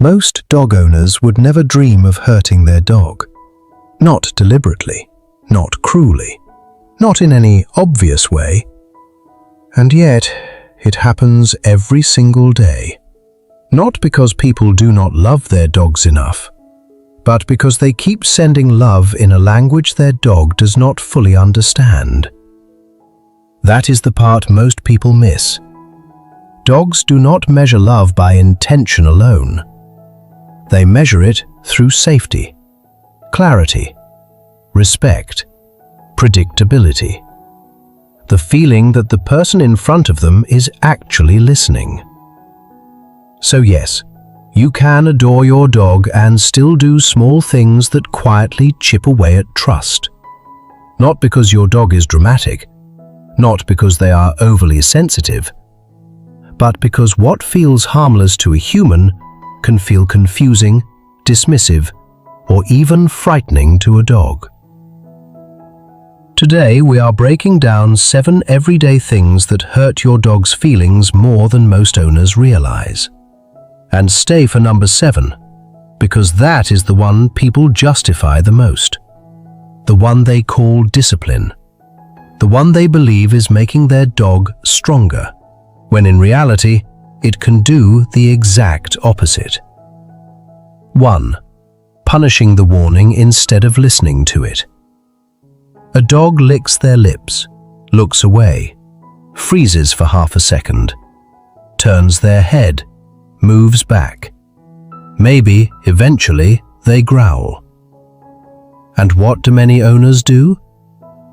Most dog owners would never dream of hurting their dog. Not deliberately, not cruelly, not in any obvious way. And yet, it happens every single day. Not because people do not love their dogs enough, but because they keep sending love in a language their dog does not fully understand. That is the part most people miss. Dogs do not measure love by intention alone. They measure it through safety, clarity, respect, predictability. The feeling that the person in front of them is actually listening. So yes, you can adore your dog and still do small things that quietly chip away at trust. Not because your dog is dramatic, not because they are overly sensitive, but because what feels harmless to a human can feel confusing, dismissive, or even frightening to a dog. Today we are breaking down 7 everyday things that hurt your dog's feelings more than most owners realize. And stay for number 7, because that is the one people justify the most. The one they call discipline. The one they believe is making their dog stronger, when in reality, it can do the exact opposite. 1. Punishing the warning instead of listening to it. A dog licks their lips, looks away, freezes for half a second, turns their head, moves back. Maybe, eventually, they growl. And what do many owners do?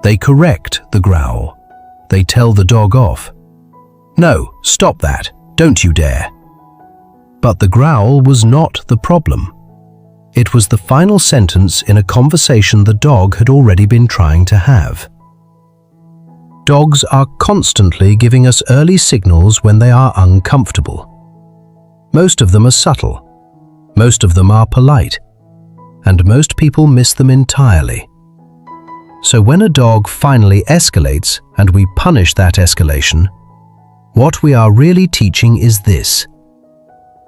They correct the growl. They tell the dog off. No, stop that, don't you dare. But the growl was not the problem. It was the final sentence in a conversation the dog had already been trying to have. Dogs are constantly giving us early signals when they are uncomfortable. Most of them are subtle, most of them are polite, and most people miss them entirely. So when a dog finally escalates and we punish that escalation, what we are really teaching is this: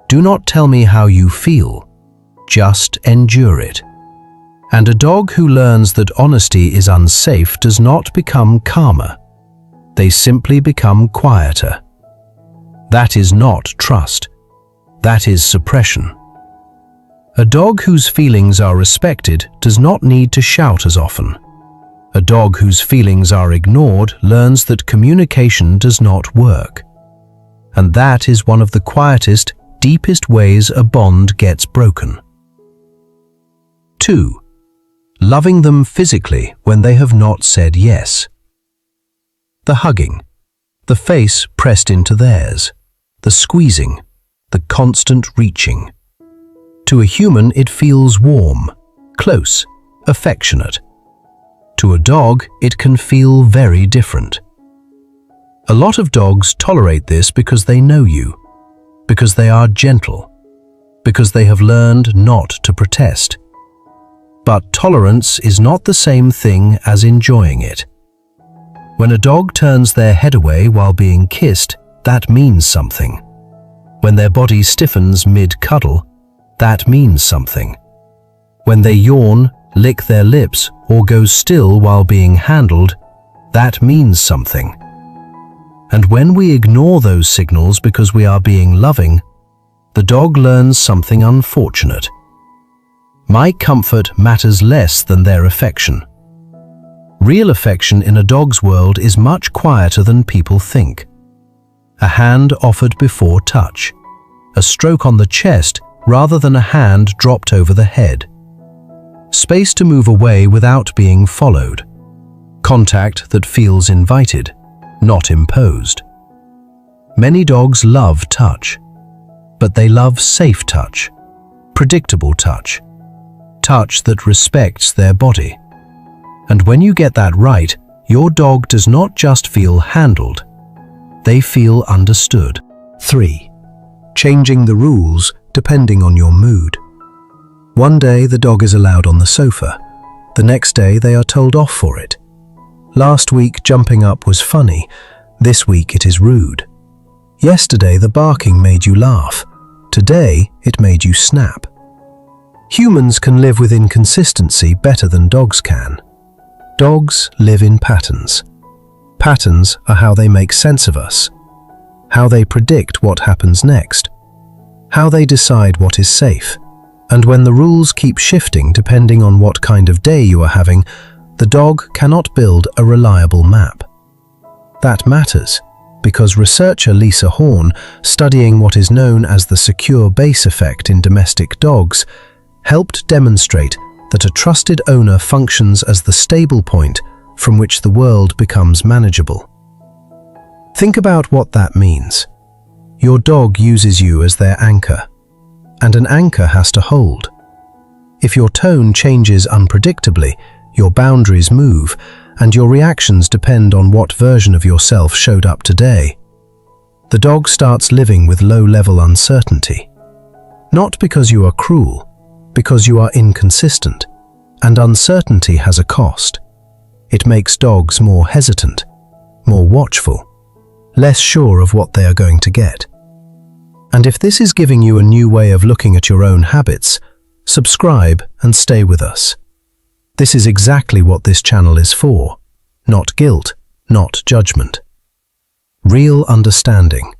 do not tell me how you feel, just endure it. And a dog who learns that honesty is unsafe does not become calmer. They simply become quieter. That is not trust. That is suppression. A dog whose feelings are respected does not need to shout as often. A dog whose feelings are ignored learns that communication does not work. And that is one of the quietest, deepest ways a bond gets broken. 2. Loving them physically when they have not said yes. The hugging, the face pressed into theirs, the squeezing, the constant reaching. To a human, it feels warm, close, affectionate. To a dog, it can feel very different. A lot of dogs tolerate this because they know you, because they are gentle, because they have learned not to protest. But tolerance is not the same thing as enjoying it. When a dog turns their head away while being kissed, that means something. When their body stiffens mid-cuddle, that means something. When they yawn, lick their lips, or go still while being handled, that means something. And when we ignore those signals because we are being loving, the dog learns something unfortunate. My comfort matters less than their affection. Real affection in a dog's world is much quieter than people think. A hand offered before touch. A stroke on the chest rather than a hand dropped over the head. Space to move away without being followed. Contact that feels invited, not imposed. Many dogs love touch, but they love safe touch, predictable touch, touch that respects their body. And when you get that right, your dog does not just feel handled, they feel understood. 3. Changing the rules depending on your mood. One day the dog is allowed on the sofa. The next day they are told off for it. Last week jumping up was funny. This week it is rude. Yesterday the barking made you laugh. Today, it made you snap. Humans can live with inconsistency better than dogs can. Dogs live in patterns. Patterns are how they make sense of us, how they predict what happens next, how they decide what is safe. And when the rules keep shifting depending on what kind of day you are having, the dog cannot build a reliable map. That matters because researcher Lisa Horn, studying what is known as the secure base effect in domestic dogs, helped demonstrate that a trusted owner functions as the stable point from which the world becomes manageable. Think about what that means. Your dog uses you as their anchor, and an anchor has to hold. If your tone changes unpredictably, your boundaries move, and your reactions depend on what version of yourself showed up today. The dog starts living with low-level uncertainty. Not because you are cruel, because you are inconsistent, and uncertainty has a cost. It makes dogs more hesitant, more watchful, less sure of what they are going to get. And if this is giving you a new way of looking at your own habits, subscribe and stay with us. This is exactly what this channel is for. Not guilt, not judgment. Real understanding.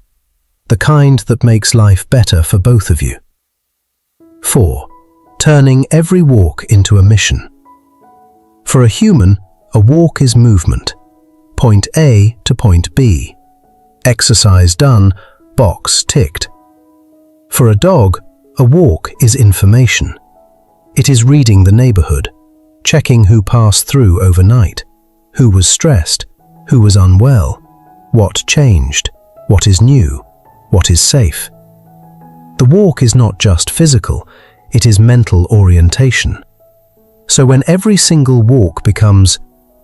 The kind that makes life better for both of you. 4. Turning every walk into a mission. For a human, a walk is movement. Point A to point B. Exercise done, box ticked. For a dog, a walk is information. It is reading the neighborhood, checking who passed through overnight, who was stressed, who was unwell, what changed, what is new, what is safe. The walk is not just physical, it is mental orientation. So when every single walk becomes,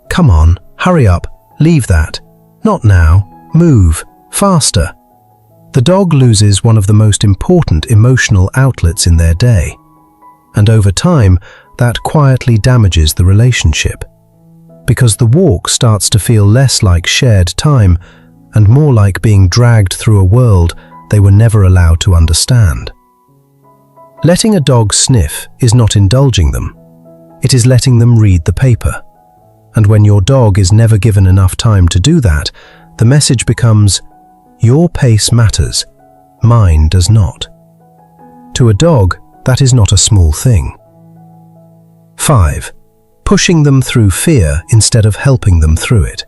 "Come on, hurry up, leave that, not now, move, faster," the dog loses one of the most important emotional outlets in their day. And over time, that quietly damages the relationship. Because the walk starts to feel less like shared time and more like being dragged through a world they were never allowed to understand. Letting a dog sniff is not indulging them. It is letting them read the paper. And when your dog is never given enough time to do that, the message becomes, "Your pace matters, mine does not." To a dog, that is not a small thing. 5. Pushing them through fear instead of helping them through it.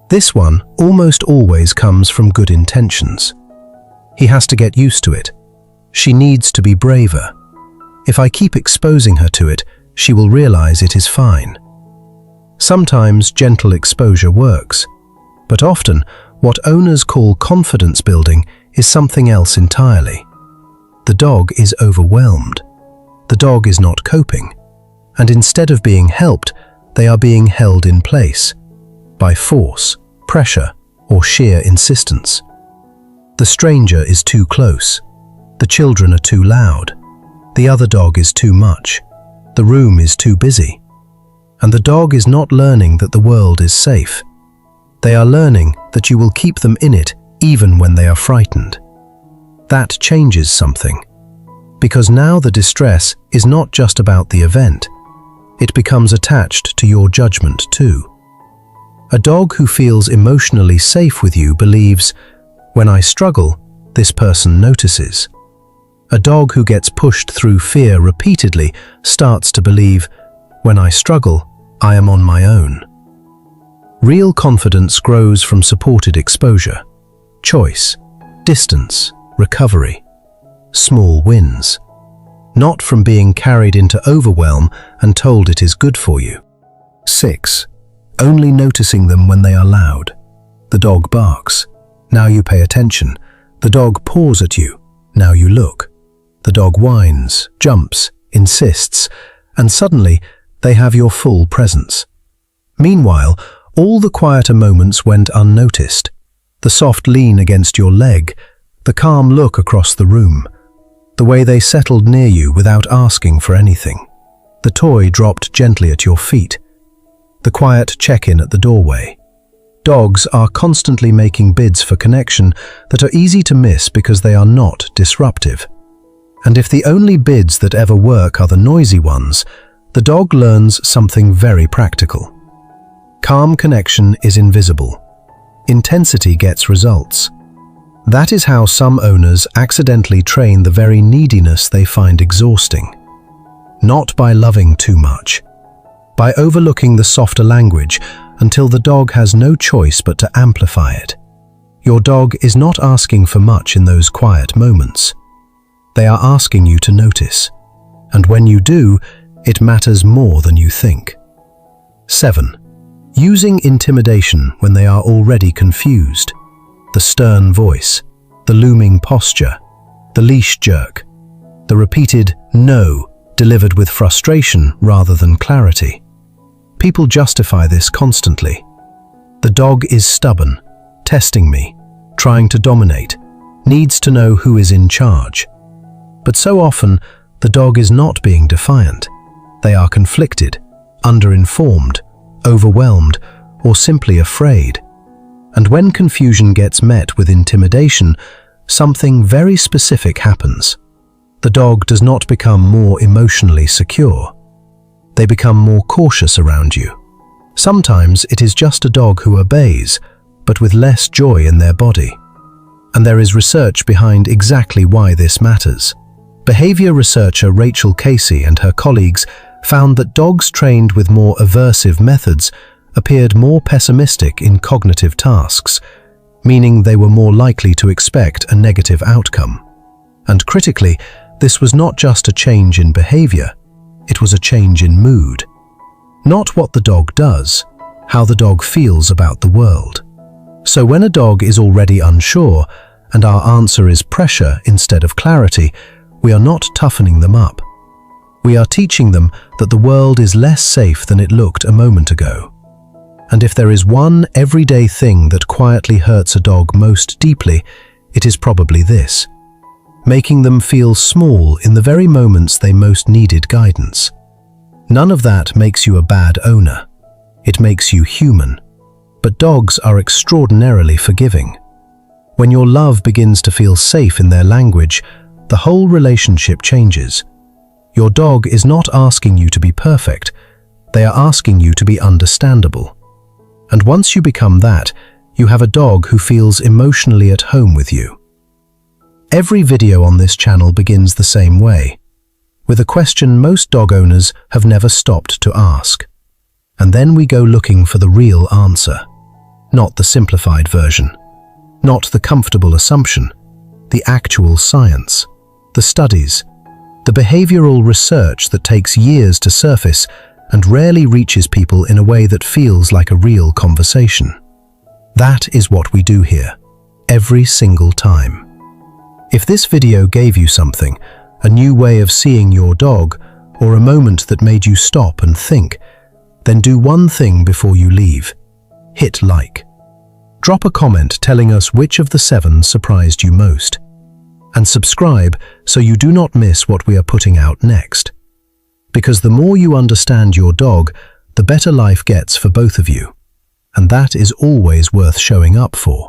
This one almost always comes from good intentions. He has to get used to it. She needs to be braver. If I keep exposing her to it, she will realize it is fine. Sometimes gentle exposure works, but often what owners call confidence building is something else entirely. The dog is overwhelmed. The dog is not coping. And instead of being helped, they are being held in place by force, pressure, or sheer insistence. The stranger is too close. The children are too loud. The other dog is too much. The room is too busy. And the dog is not learning that the world is safe. They are learning that you will keep them in it even when they are frightened. That changes something. Because now the distress is not just about the event. It becomes attached to your judgment too. A dog who feels emotionally safe with you believes, "When I struggle, this person notices." A dog who gets pushed through fear repeatedly starts to believe, "When I struggle, I am on my own." Real confidence grows from supported exposure, choice, distance, recovery, small wins. Not from being carried into overwhelm and told it is good for you. 6. Only noticing them when they are loud. The dog barks. Now you pay attention. The dog paws at you. Now you look. The dog whines, jumps, insists, and suddenly they have your full presence. Meanwhile, all the quieter moments went unnoticed. The soft lean against your leg, the calm look across the room, the way they settled near you without asking for anything. The toy dropped gently at your feet. The quiet check-in at the doorway. Dogs are constantly making bids for connection that are easy to miss because they are not disruptive. And if the only bids that ever work are the noisy ones, the dog learns something very practical. Calm connection is invisible. Intensity gets results. That is how some owners accidentally train the very neediness they find exhausting. Not by loving too much, by overlooking the softer language until the dog has no choice but to amplify it. Your dog is not asking for much in those quiet moments. They are asking you to notice, and when you do, it matters more than you think. 7. Using intimidation when they are already confused. The stern voice, the looming posture, the leash jerk, the repeated no delivered with frustration rather than clarity. People justify this constantly. The dog is stubborn, testing me, trying to dominate, needs to know who is in charge. But so often, the dog is not being defiant. They are conflicted, underinformed, overwhelmed, or simply afraid. And when confusion gets met with intimidation, something very specific happens. The dog does not become more emotionally secure. They become more cautious around you. Sometimes it is just a dog who obeys, but with less joy in their body. And there is research behind exactly why this matters. Behavior researcher Rachel Casey and her colleagues found that dogs trained with more aversive methods appeared more pessimistic in cognitive tasks, meaning they were more likely to expect a negative outcome. And critically, this was not just a change in behavior, it was a change in mood. Not what the dog does, how the dog feels about the world. So when a dog is already unsure, and our answer is pressure instead of clarity, we are not toughening them up. We are teaching them that the world is less safe than it looked a moment ago. And if there is one everyday thing that quietly hurts a dog most deeply, it is probably this: making them feel small in the very moments they most needed guidance. None of that makes you a bad owner. It makes you human. But dogs are extraordinarily forgiving. When your love begins to feel safe in their language, the whole relationship changes. Your dog is not asking you to be perfect. They are asking you to be understandable. And once you become that, you have a dog who feels emotionally at home with you. Every video on this channel begins the same way, with a question most dog owners have never stopped to ask. And then we go looking for the real answer. Not the simplified version. Not the comfortable assumption. The actual science. The studies. The behavioral research that takes years to surface and rarely reaches people in a way that feels like a real conversation. That is what we do here, every single time. If this video gave you something, a new way of seeing your dog, or a moment that made you stop and think, then do one thing before you leave. Hit like. Drop a comment telling us which of the 7 surprised you most. And subscribe so you do not miss what we are putting out next. Because the more you understand your dog, the better life gets for both of you. And that is always worth showing up for.